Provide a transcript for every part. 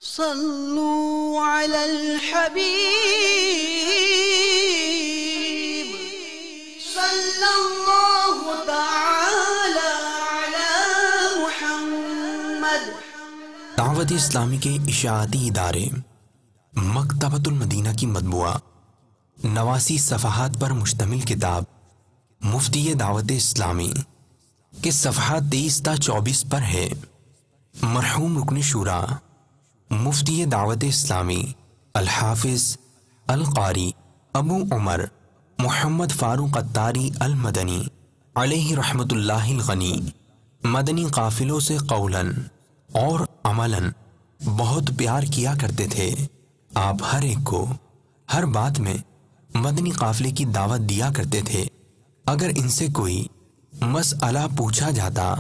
صلوا على الحبيب صلى الله تعالى على محمد۔ دعوت اسلامی کے اشاعتی ادارے مکتبۃ المدینہ کی مطبوعہ 89 صفحات پر مشتمل کتاب مفتی دعوت اسلامی کے صفحات 23 تا 24 پر ہے۔ مرحوم رکن شورا مفتی دعوت اسلامی الحافظ القاری ابو عمر محمد فاروق اتاری المدنی علیہ رحمت اللہ الغنی مدنی قافلوں سے قولاً اور عملاً بہت پیار کیا کرتے تھے۔ آپ ہر ایک کو ہر بات میں مدنی قافلے کی دعوت دیا کرتے تھے۔ اگر ان سے کوئی مسئلہ پوچھا جاتا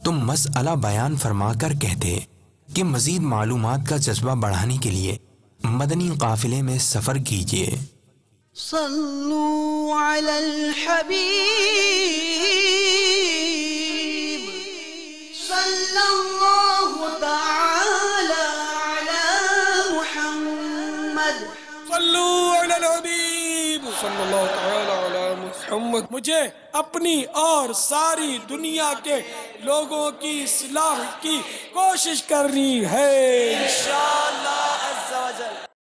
تو مسئلہ بیان فرما کر کہتے کہ مزید معلومات کا جذبہ بڑھانے کے لیے مدنی قافلے میں سفر کیجیے۔ صلوا علی الحبیب صلی اللہ تعالی علی محمد۔ صلوا علی الحبیب صلی اللہ تعالی علی محمد۔ مجھے اپنی اور ساری دنیا کے لوگوں کی اصلاح کی کوشش کرنی ہے انشاءاللہ۔